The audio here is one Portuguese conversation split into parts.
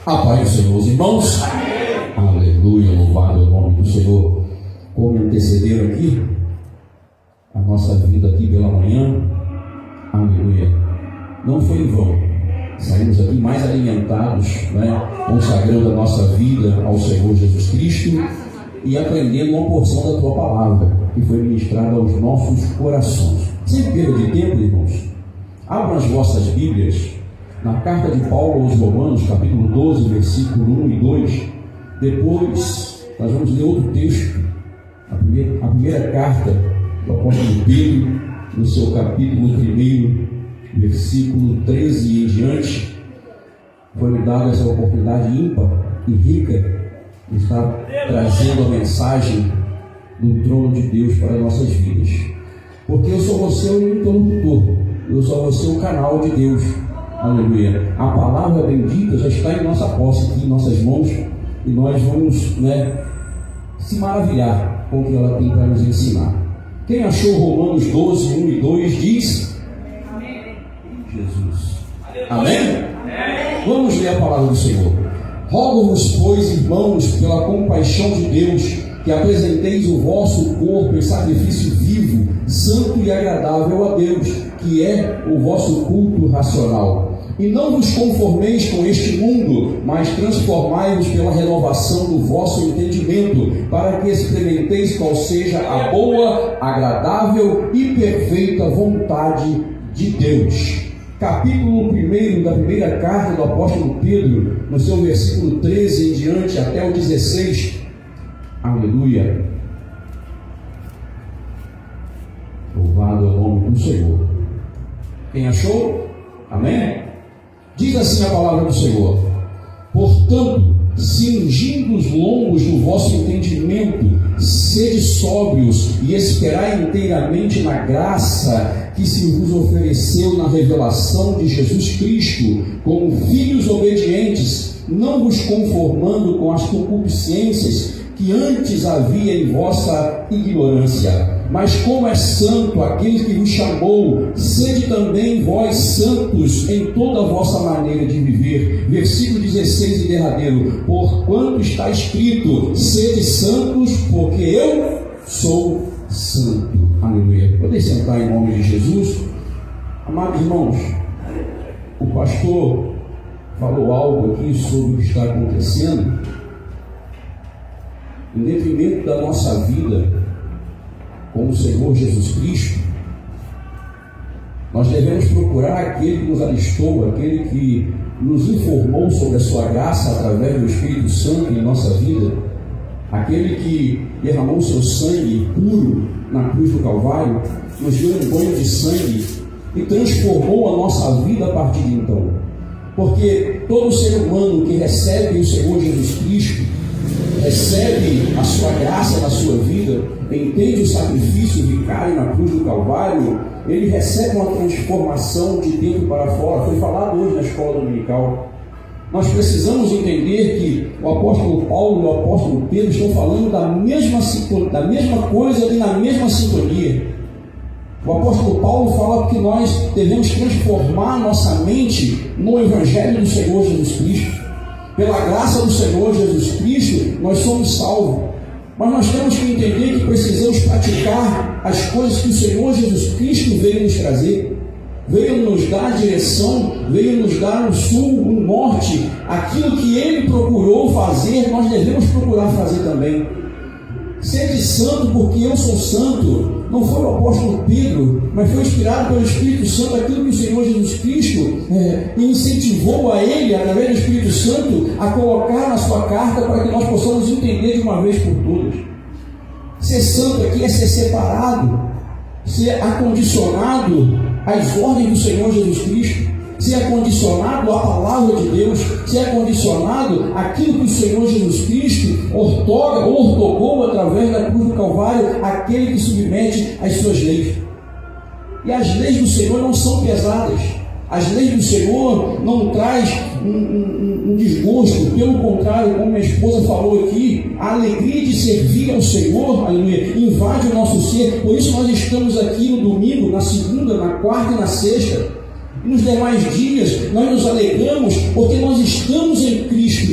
A paz do Senhor, os irmãos. Aleluia, louvado é o nome do Senhor. Como antecederam aqui a nossa vida aqui pela manhã, aleluia, não foi em vão. Saímos aqui mais alimentados, consagrando a nossa vida ao Senhor Jesus Cristo e aprendendo uma porção da Tua Palavra que foi ministrada aos nossos corações. Sem perda de tempo, irmãos, abram as vossas Bíblias na carta de Paulo aos Romanos, capítulo 12, versículo 1 e 2. Depois nós vamos ler outro texto, a primeira carta do apóstolo Pedro, no seu capítulo 1, versículo 13 e em diante. Foi-me dada essa oportunidade ímpar e rica de estar trazendo a mensagem do trono de Deus para nossas vidas, porque eu sou você o interlocutor, eu sou você o canal de Deus. Aleluia. A palavra bendita já está em nossa posse, aqui em nossas mãos, e nós vamos se maravilhar com o que ela tem para nos ensinar. Quem achou Romanos 12, 1 e 2 diz: Amém. Jesus. Amém? Vamos ler a palavra do Senhor. Rogo-vos, pois, irmãos, pela compaixão de Deus, que apresenteis o vosso corpo em sacrifício vivo, santo e agradável a Deus, que é o vosso culto racional. E não vos conformeis com este mundo, mas transformai-vos pela renovação do vosso entendimento, para que experimenteis qual seja a boa, agradável e perfeita vontade de Deus. Capítulo 1 da primeira carta do apóstolo Pedro, no seu versículo 13 em diante até o 16. Aleluia. Louvado é o nome do Senhor. Quem achou? Amém? Diz assim a palavra do Senhor: portanto, cingindo os lombos do vosso entendimento, sede sóbrios e esperai inteiramente na graça que se vos ofereceu na revelação de Jesus Cristo, como filhos obedientes, não vos conformando com as concupiscências que antes havia em vossa ignorância. Mas como é santo aquele que vos chamou, sede também vós santos em toda a vossa maneira de viver. Versículo 16 e derradeiro: porquanto está escrito, sede santos, porque eu sou santo. Aleluia. Podem sentar em nome de Jesus. Amados irmãos, o pastor falou algo aqui sobre o que está acontecendo. Em detrimento da nossa vida com o Senhor Jesus Cristo, nós devemos procurar aquele que nos alistou, aquele que nos informou sobre a sua graça através do Espírito Santo em nossa vida, aquele que derramou seu sangue puro na cruz do Calvário, nos deu um banho de sangue e transformou a nossa vida a partir de então. Porque todo ser humano que recebe o Senhor Jesus Cristo, recebe a sua graça na sua vida, entende o sacrifício vicário na cruz do Calvário, ele recebe uma transformação de dentro para fora. Foi falado hoje na escola dominical. Nós precisamos entender que o apóstolo Paulo e o apóstolo Pedro estão falando da mesma coisa e na mesma sintonia. O apóstolo Paulo fala que nós devemos transformar nossa mente no Evangelho do Senhor Jesus Cristo. Pela graça do Senhor Jesus Cristo, nós somos salvos. Mas nós temos que entender que precisamos praticar as coisas que o Senhor Jesus Cristo veio nos trazer. Veio nos dar a direção, veio nos dar o sul, o norte. Aquilo que Ele procurou fazer, nós devemos procurar fazer também. Sede santo, porque eu sou santo. Não foi o apóstolo Pedro, mas foi inspirado pelo Espírito Santo, aquilo que o Senhor Jesus Cristo incentivou a ele, através do Espírito Santo, a colocar na sua carta, para que nós possamos entender de uma vez por todas. Ser santo aqui é ser separado, ser acondicionado às ordens do Senhor Jesus Cristo, ser acondicionado à palavra de Deus, ser acondicionado àquilo que o Senhor Jesus Cristo ortogou através da cruz do Calvário, aquele que submete às suas leis. E as leis do Senhor não são pesadas. As leis do Senhor não traz um desgosto. Pelo contrário, como minha esposa falou aqui, a alegria de servir ao Senhor, aleluia, invade o nosso ser. Por isso nós estamos aqui no domingo, na segunda, na quarta e na sexta. Nos demais dias nós nos alegramos porque nós estamos em Cristo.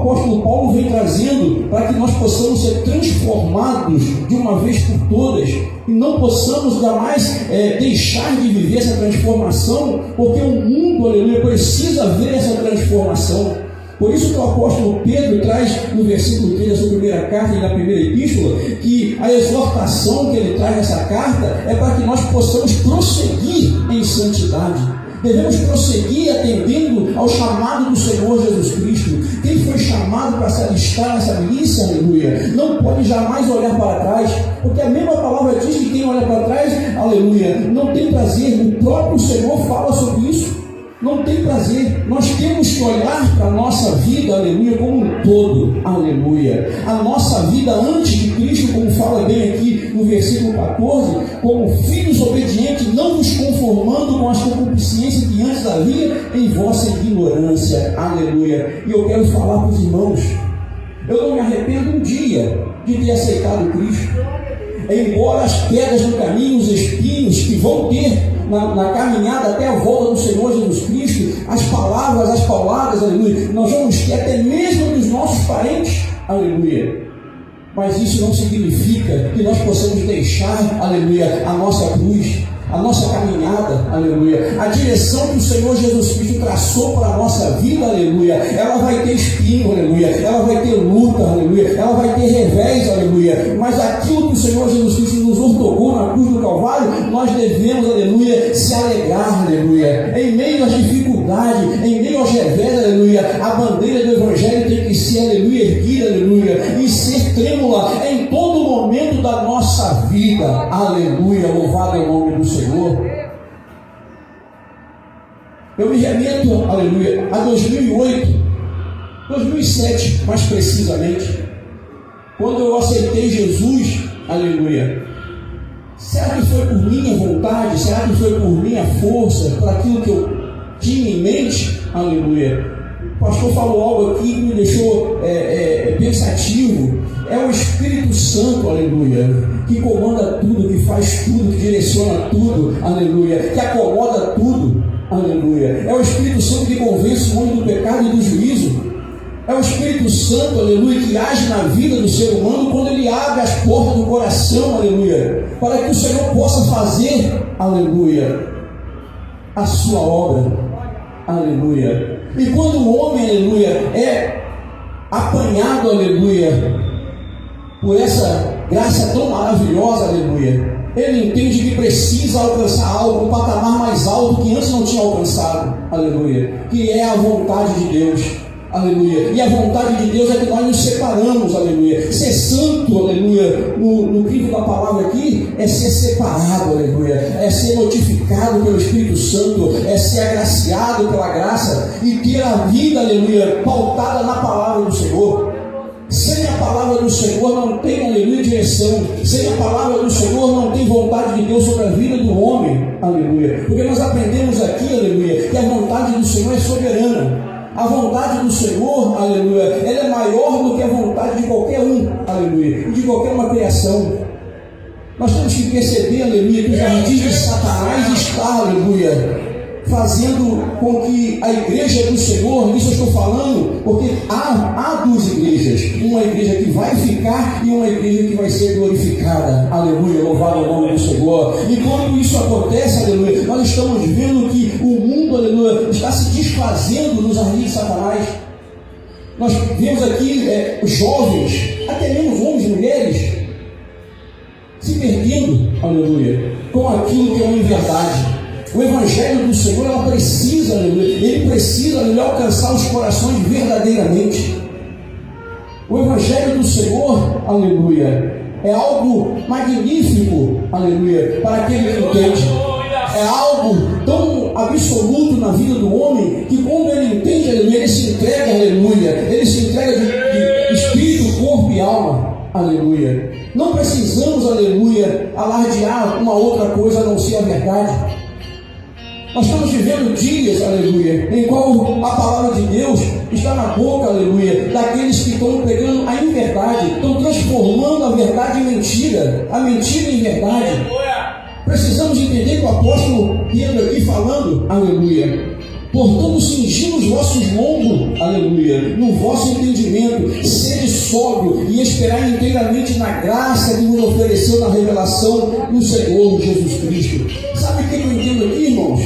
apóstolo Paulo vem trazendo para que nós possamos ser transformados de uma vez por todas e não possamos jamais deixar de viver essa transformação, porque o mundo, aleluia, precisa ver essa transformação. Por isso que o apóstolo Pedro traz no versículo 3 da sua primeira carta e na primeira epístola, que a exortação que ele traz nessa carta é para que nós possamos prosseguir em santidade. Devemos prosseguir atendendo ao chamado do Senhor Jesus Cristo. Quem foi chamado para se alistar nessa milícia, aleluia, não pode jamais olhar para trás, porque a mesma palavra diz que quem olha para trás, aleluia, não tem prazer. O próprio Senhor fala sobre isso. Não tem prazer. Nós temos que olhar para a nossa vida, aleluia, como um todo, aleluia. A nossa vida antes de Cristo, como fala bem aqui no versículo 14, como filhos obedientes, não vos conformando com as concupiscências que antes havia em vossa ignorância, aleluia. E eu quero falar para os irmãos, eu não me arrependo um dia de ter aceitado Cristo. Embora as pedras no caminho, os espinhos que vão ter na caminhada até a volta do Senhor Jesus Cristo, as palavras, as pauladas, aleluia, nós vamos ter até mesmo dos nossos parentes, aleluia. Mas isso não significa que nós possamos deixar, aleluia, a nossa cruz, a nossa caminhada, aleluia, a direção que o Senhor Jesus Cristo traçou para a nossa vida, aleluia. Ela vai ter espinho, aleluia, ela vai ter luta, aleluia, ela vai ter revés, aleluia, mas aquilo que o Senhor Jesus Cristo nos ortogou na cruz do Calvário, nós devemos, aleluia, se alegrar, aleluia, em meio às dificuldades, em meio aos revés, aleluia. A bandeira do Evangelho tem que ser, aleluia, erguida, aleluia, e ser trêmula em todo momento da nossa vida, aleluia. Louvado é o nome do Senhor. Eu me remeto, aleluia, a 2008, 2007 mais precisamente, quando eu aceitei Jesus, aleluia. Será que foi por minha vontade? Será que foi por minha força? Por aquilo que eu tinha em mente? Aleluia. O pastor falou algo aqui que me deixou pensativo. É o Espírito Santo, aleluia, que comanda tudo, que faz tudo, que direciona tudo, aleluia, que acomoda tudo, aleluia. É o Espírito Santo que convence o homem do pecado e do juízo. É o Espírito Santo, aleluia, que age na vida do ser humano quando ele abre as portas do coração, aleluia, para que o Senhor possa fazer, aleluia, a sua obra, aleluia. E quando o homem, aleluia, é apanhado, aleluia, por essa graça tão maravilhosa, aleluia, ele entende que precisa alcançar algo, um patamar mais alto que antes não tinha alcançado, aleluia, que é a vontade de Deus, aleluia. E a vontade de Deus é que nós nos separamos, aleluia. Ser santo, aleluia, no crivo da palavra aqui, é ser separado, aleluia, é ser notificado pelo Espírito Santo, é ser agraciado pela graça e ter a vida, aleluia, pautada na palavra do Senhor. Sem a palavra do Senhor não tem, aleluia, direção. Sem a palavra do Senhor não tem vontade de Deus sobre a vida do homem, aleluia. Porque nós aprendemos aqui, aleluia, que a vontade do Senhor é soberana. A vontade do Senhor, aleluia, ela é maior do que a vontade de qualquer um, aleluia, e de qualquer uma criação. Nós temos que perceber, aleluia, que o jardim de Satanás está, aleluia, fazendo com que a igreja do Senhor, isso eu estou falando, porque há duas igrejas, uma igreja que vai ficar e uma igreja que vai ser glorificada, aleluia, louvado o nome do Senhor. E quando isso acontece, aleluia, nós estamos vendo que o mundo, aleluia, está se desfazendo nos jardins de Satanás. Nós vemos aqui jovens, até mesmo homens e mulheres, se perdendo, aleluia, com aquilo que é uma inverdade. O Evangelho do Senhor, ela precisa, aleluia, ele precisa, aleluia, alcançar os corações verdadeiramente. O Evangelho do Senhor, aleluia, é algo magnífico, aleluia, para aquele que entende. É algo tão absoluto na vida do homem que quando ele entende, aleluia, ele se entrega, aleluia, ele se entrega de espírito, corpo e alma, aleluia. Não precisamos, aleluia, alardear uma outra coisa a não ser a verdade. Nós estamos vivendo dias, aleluia, em qual a palavra de Deus está na boca, aleluia, daqueles que estão pegando a inverdade, estão transformando a verdade em mentira, a mentira em verdade. Precisamos entender que o apóstolo Pedro aqui falando, aleluia, Portanto, cingindo os vossos lombos, aleluia, no vosso entendimento, sede sóbrio e esperai inteiramente na graça que vos ofereceu na revelação do Senhor Jesus Cristo. Sabe o que eu entendo aqui, irmãos?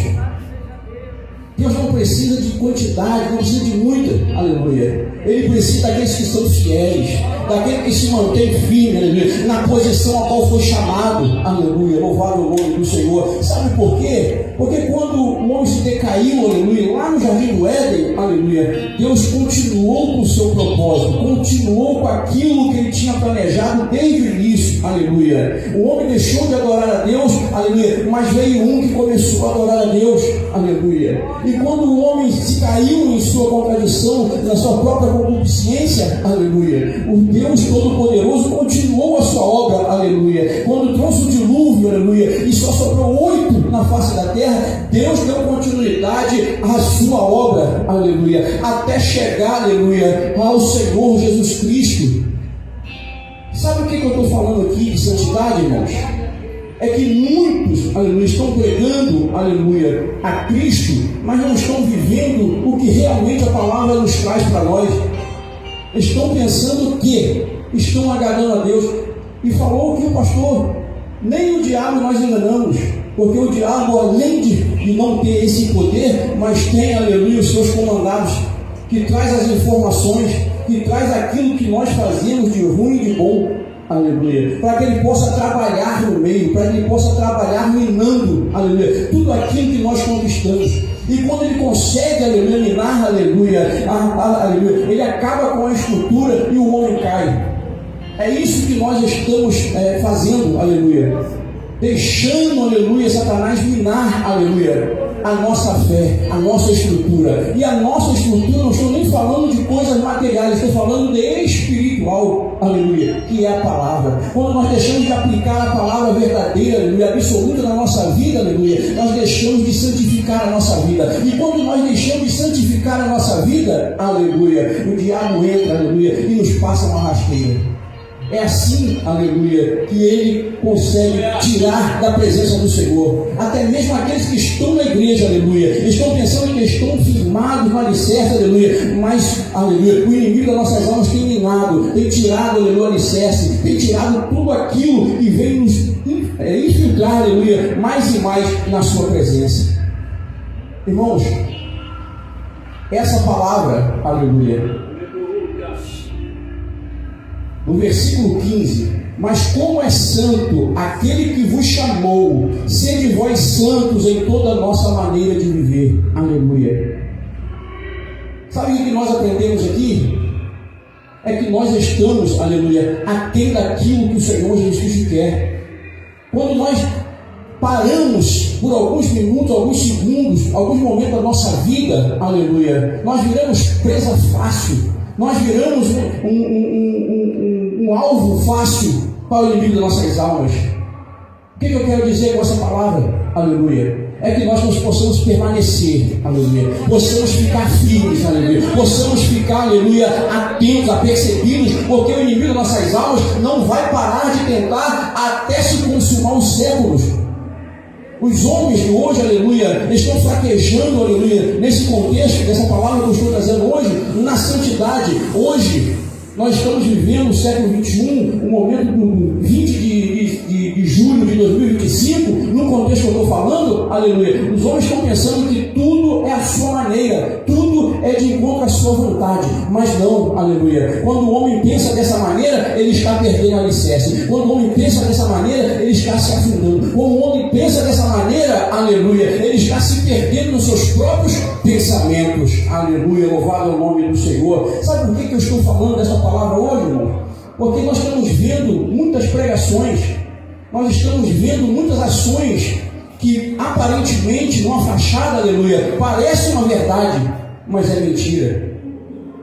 Deus não precisa de quantidade, não precisa de muita, aleluia. Ele precisa daqueles que são fiéis, daqueles que se mantêm firmes, aleluia, na posição a qual foi chamado, aleluia. Louvado o nome do Senhor. Sabe por quê? Porque quando o homem se decaiu, aleluia, lá no jardim do Éden, aleluia, Deus continuou com o seu propósito, continuou com aquilo que ele tinha planejado desde o início, aleluia. O homem deixou de adorar a Deus, aleluia, mas veio um que começou a adorar a Deus, aleluia. E quando o homem se caiu em sua contradição, na sua própria concupiscência, aleluia, o Deus Todo-Poderoso continuou a sua obra, aleluia. Quando trouxe o dilúvio, aleluia, e só sobrou 8 na face da terra, Deus deu continuidade à sua obra, aleluia, até chegar, aleluia, ao Senhor Jesus Cristo. Sabe o que eu estou falando aqui de santidade, irmãos? É que muitos, aleluia, estão pregando, aleluia, a Cristo, mas não estão vivendo o que realmente a palavra nos traz para nós. Estão pensando que estão agradando a Deus. E falou que o pastor, nem o diabo nós enganamos, porque o diabo, além de não ter esse poder, mas tem, aleluia, os seus comandados, que traz as informações, que traz aquilo que nós fazemos de ruim e de bom, aleluia, para que ele possa trabalhar no meio, para que ele possa trabalhar minando, aleluia, tudo aquilo que nós conquistamos. E quando ele consegue, aleluia, minar, aleluia, aleluia, ele acaba com a estrutura e o homem cai. É isso que nós estamos fazendo, aleluia, deixando, aleluia, Satanás minar, aleluia, a nossa fé, a nossa estrutura. E a nossa estrutura, não estou nem falando de coisas materiais, estou falando de espiritual, aleluia, que é a palavra. Quando nós deixamos de aplicar a palavra verdadeira, aleluia, absoluta na nossa vida, aleluia, nós deixamos de santificar a nossa vida. E quando nós deixamos de santificar a nossa vida, aleluia, o diabo entra, aleluia, e nos passa uma rasteira. É assim, aleluia, que ele consegue tirar da presença do Senhor. Até mesmo aqueles que estão na igreja, aleluia, estão pensando que estão firmados no alicerce, aleluia, mas, aleluia, o inimigo das nossas almas tem minado, tem tirado, aleluia, o alicerce, tem tirado tudo aquilo que vem nos infiltrar, aleluia, mais e mais na sua presença. Irmãos, essa palavra, aleluia, no versículo 15, mas como é santo aquele que vos chamou, sede vós santos em toda a nossa maneira de viver. Aleluia. Sabe o que nós aprendemos aqui? É que nós estamos, aleluia, aquém daquilo que o Senhor Jesus Cristo quer. Quando nós paramos por alguns minutos, alguns segundos, alguns momentos da nossa vida, aleluia, nós viramos presa fácil, nós viramos um alvo fácil para o inimigo das nossas almas. O que eu quero dizer com essa palavra? Aleluia. É que nós possamos permanecer, aleluia, possamos ficar firmes, aleluia, possamos ficar, aleluia, atentos, apercebidos, porque o inimigo das nossas almas não vai parar de tentar até se consumar os séculos. Os homens de hoje, aleluia, estão fraquejando, aleluia, nesse contexto, dessa palavra que eu estou trazendo hoje, na santidade. Hoje, nós estamos vivendo o século XXI, o momento do 20 de julho de 2025, no contexto que eu estou falando, aleluia, os homens estão pensando que tudo é a sua maneira, tudo é de encontro à sua vontade, mas não, aleluia. Quando o homem pensa dessa maneira, ele está perdendo a alicerce. Quando o homem pensa dessa maneira, ele está se afundando. Quando o homem pensa dessa maneira, aleluia, ele está se perdendo nos seus próprios pensamentos, aleluia, louvado é o nome do Senhor. Sabe por que eu estou falando dessa palavra hoje, irmão? Porque nós estamos vendo muitas pregações, nós estamos vendo muitas ações que aparentemente, numa fachada, aleluia, parece uma verdade, mas é mentira.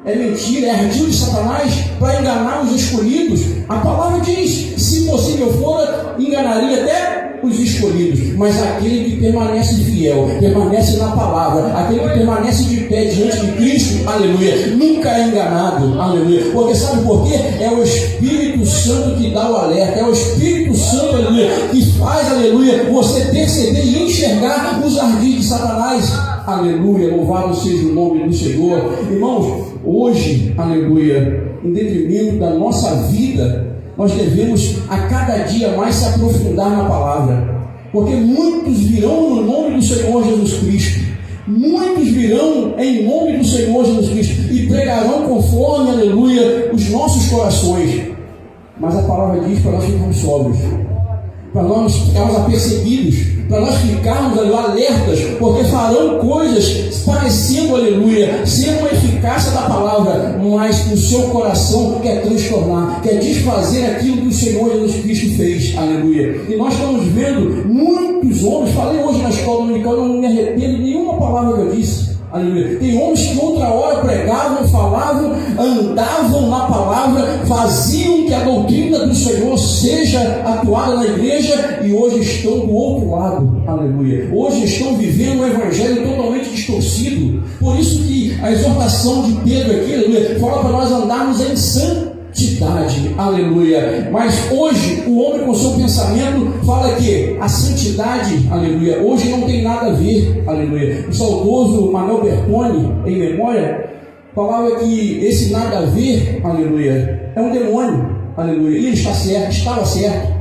É mentira, é ardil de Satanás para enganar os escolhidos. A palavra diz: se possível for, enganaria até os escolhidos, mas aquele que permanece fiel, permanece na palavra, aquele que permanece de pé diante de Cristo, aleluia, nunca é enganado, aleluia. Porque sabe por quê? É o Espírito Santo que dá o alerta, é o Espírito Santo, aleluia, que faz, aleluia, você perceber e enxergar os ardis de Satanás. aleluia, louvado seja o nome do Senhor. Irmãos, hoje, aleluia, em detrimento da nossa vida, nós devemos a cada dia mais se aprofundar na palavra, porque muitos virão no nome do Senhor Jesus Cristo, muitos virão em nome do Senhor Jesus Cristo e pregarão conforme, aleluia, os nossos corações. Mas a palavra diz para nós ficarmos sóbrios, para nós ficarmos apercebidos, para nós ficarmos alertas, porque farão coisas parecendo, aleluia, ser uma eficácia da palavra, mas o seu coração quer transtornar, quer desfazer aquilo que o Senhor Jesus Cristo fez, aleluia. E nós estamos vendo muitos homens, falei hoje na escola dominical, eu não me arrependo de nenhuma palavra que eu disse. Aleluia. Tem homens que outra hora pregavam, falavam, andavam na palavra, faziam que a doutrina do Senhor seja atuada na igreja e hoje estão do outro lado. Aleluia. Hoje estão vivendo um evangelho totalmente distorcido. Por isso que a exortação de Pedro aqui, aleluia, fala para nós andarmos em santidade, aleluia. Mas hoje o homem com seu pensamento fala que a santidade, aleluia, hoje não tem nada a ver, aleluia. O saudoso Manuel Bertoni, em memória, falava que esse nada a ver, aleluia, é um demônio, aleluia. Ele está certo, estava certo.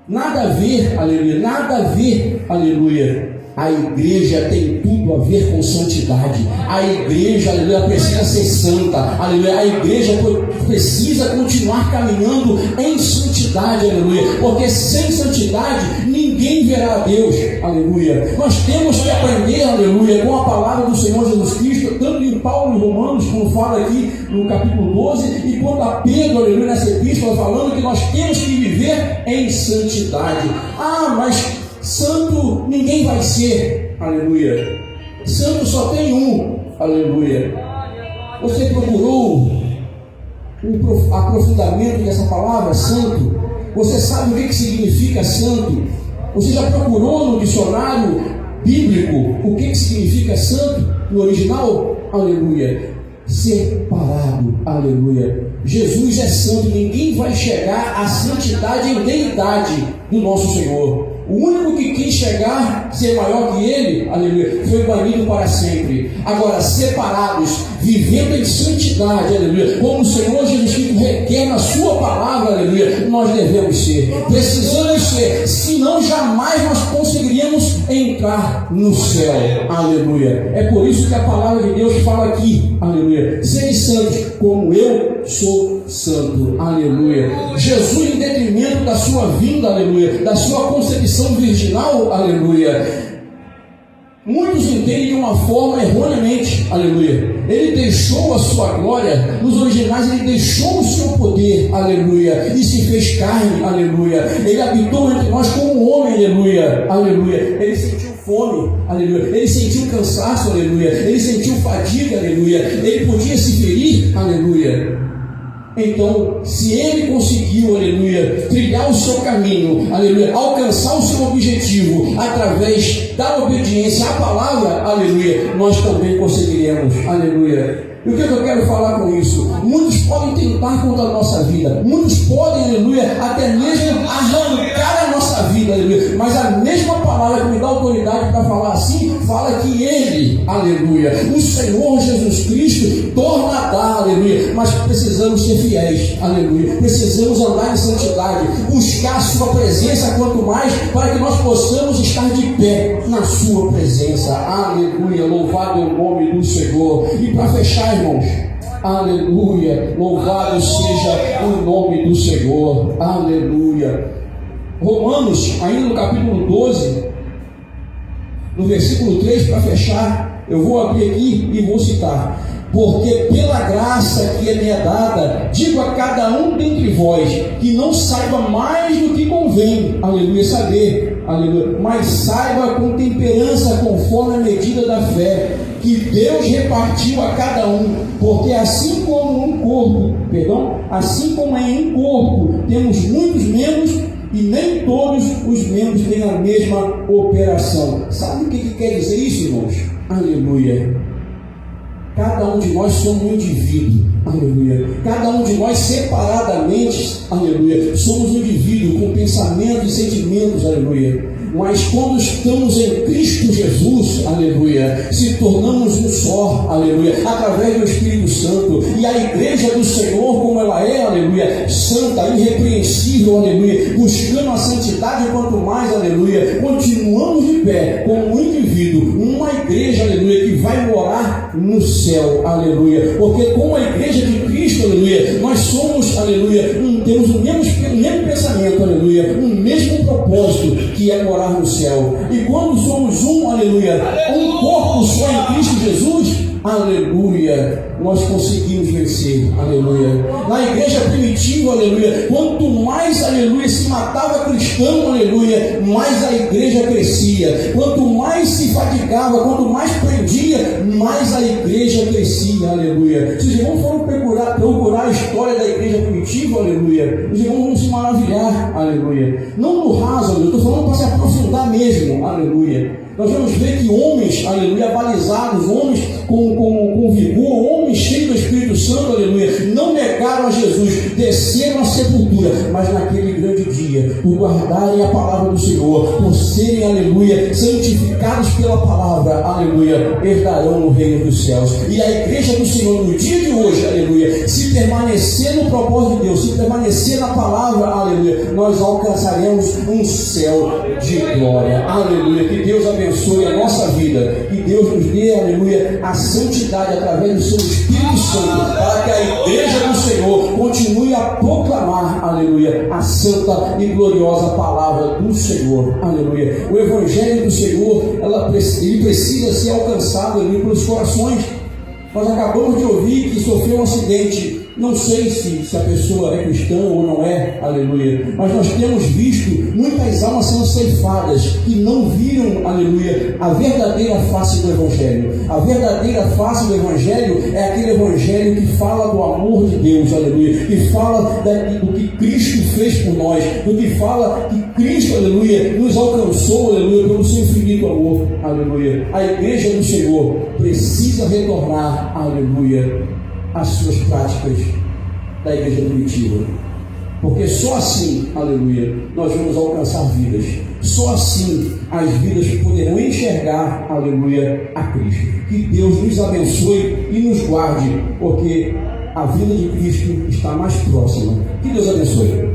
Nada a ver, aleluia, nada a ver, aleluia. A igreja tem tudo a ver com santidade. A igreja, aleluia, precisa ser santa. Aleluia. A igreja precisa continuar caminhando em santidade, aleluia. Porque sem santidade ninguém verá a Deus, aleluia. Nós temos que aprender, aleluia, com a palavra do Senhor Jesus Cristo, tanto em Paulo e Romanos, como fala aqui no capítulo 12, e quanto a Pedro, aleluia, nessa epístola, falando que nós temos que viver em santidade. Ah, mas santo ninguém vai ser, aleluia. Santo só tem um, aleluia. Você procurou um aprofundamento dessa palavra, santo? Você sabe o que significa santo? Você já procurou no dicionário bíblico o que significa santo no original? Aleluia. Separado, aleluia. Jesus é santo, ninguém vai chegar à santidade em deidade do nosso Senhor. O único que quis chegar, ser maior que ele, aleluia, foi banido para sempre. Agora, separados, vivendo em santidade, aleluia, como o Senhor Jesus Cristo requer na sua palavra, aleluia, nós devemos ser, precisamos ser, senão jamais nós conseguiríamos entrar no céu, aleluia. É por isso que a palavra de Deus fala aqui, aleluia, sede santos como eu sou santo, aleluia. Jesus, em detrimento da sua vinda, aleluia, da sua concepção virginal, aleluia, muitos entendem de uma forma erroneamente, aleluia. Ele deixou a sua glória, nos originais ele deixou o seu poder, aleluia, e se fez carne, aleluia. Ele habitou entre nós como um homem, aleluia, aleluia. Ele sentiu fome, aleluia. Ele sentiu cansaço, aleluia. Ele sentiu fadiga, aleluia. Ele podia se ferir, aleluia. Então, se ele conseguiu, aleluia, trilhar o seu caminho, aleluia, alcançar o seu objetivo através da obediência à palavra, aleluia, nós também conseguiremos, aleluia. E o que eu quero falar com isso? Muitos podem tentar contra a nossa vida, muitos podem, aleluia, até mesmo arrancar a nossa vida, aleluia, mas a mesma palavra que me dá autoridade para falar assim, fala que ele, aleluia, o Senhor Jesus Cristo torna a dar, aleluia, mas precisamos ser fiéis, aleluia, precisamos andar em santidade, buscar a sua presença quanto mais, para que nós possamos estar de pé na sua presença, aleluia, louvado é o nome do Senhor. E para fechar, irmãos, aleluia, louvado seja o nome do Senhor, aleluia. Romanos, ainda no capítulo 12, no versículo 3, para fechar, eu vou abrir aqui e vou citar: porque pela graça que me é dada, digo a cada um dentre vós, que não saiba mais do que convém, aleluia, saber, aleluia, mas saiba com temperança, conforme a medida da fé, que Deus repartiu a cada um, porque assim como assim como em um corpo temos muitos membros, e nem todos os membros têm a mesma operação. Sabe o que quer dizer isso, irmãos? Aleluia. Cada um de nós somos um indivíduo, aleluia. Cada um de nós separadamente, aleluia, somos um indivíduo com pensamentos e sentimentos, aleluia. mas quando estamos em Cristo Jesus, aleluia, se tornamos um só, aleluia, através do Espírito Santo. E a igreja do Senhor, como ela é, aleluia, santa, irrepreensível, aleluia, buscando a santidade, quanto mais, aleluia, continuamos de pé como um indivíduo, uma igreja, aleluia, que vai morar no céu, aleluia, porque como a igreja de Cristo, aleluia, nós somos, aleluia, temos o mesmo pensamento, aleluia, o mesmo propósito, que é morar no céu. E quando somos um, aleluia, um corpo só em Cristo Jesus, aleluia, nós conseguimos vencer, aleluia. Na igreja primitiva, aleluia, quanto mais, aleluia, se matava cristão, aleluia, mais a igreja crescia. Quanto mais se fatigava, quanto mais prendia, mais a igreja crescia, aleluia. Se os irmãos foram procurar a história da igreja primitiva, aleluia, os irmãos vão se maravilhar, aleluia. Não no raso, aleluia, eu estou falando para se aprofundar mesmo, aleluia. Nós vamos ver que homens, aleluia, balizados, homens com vigor, homens cheios do Espírito Santo, aleluia, não negaram a Jesus, desceram à sepultura, mas naquele grande dia, por guardarem a palavra do Senhor, por serem, aleluia, santificados pela palavra, aleluia, herdarão no reino dos céus. E a igreja do Senhor, no dia de hoje, aleluia, se permanecer no propósito de Deus, se permanecer na palavra, aleluia, nós alcançaremos um céu de glória, aleluia. Que Deus abençoe a nossa vida, que Deus nos dê, aleluia, a santidade através do seu Espírito Santo, para que a igreja do Senhor continue a proclamar, aleluia, a santa e gloriosa palavra do Senhor, aleluia. O Evangelho do Senhor, ele precisa ser alcançado, aleluia, pelos corações. Nós acabamos de ouvir que sofreu um acidente. Não sei se a pessoa é cristã ou não é, aleluia, mas nós temos visto muitas almas sendo ceifadas que não viram, aleluia, a verdadeira face do Evangelho. A verdadeira face do Evangelho é aquele Evangelho que fala do amor de Deus, aleluia, que fala do que Cristo fez por nós, do que fala que Cristo, aleluia, nos alcançou, aleluia, pelo seu infinito amor, aleluia. A igreja do Senhor precisa retornar, aleluia, as suas práticas da igreja primitiva, porque só assim, aleluia, nós vamos alcançar vidas. Só assim as vidas poderão enxergar, aleluia, a Cristo. Que Deus nos abençoe e nos guarde, porque a vida de Cristo está mais próxima. Que Deus abençoe.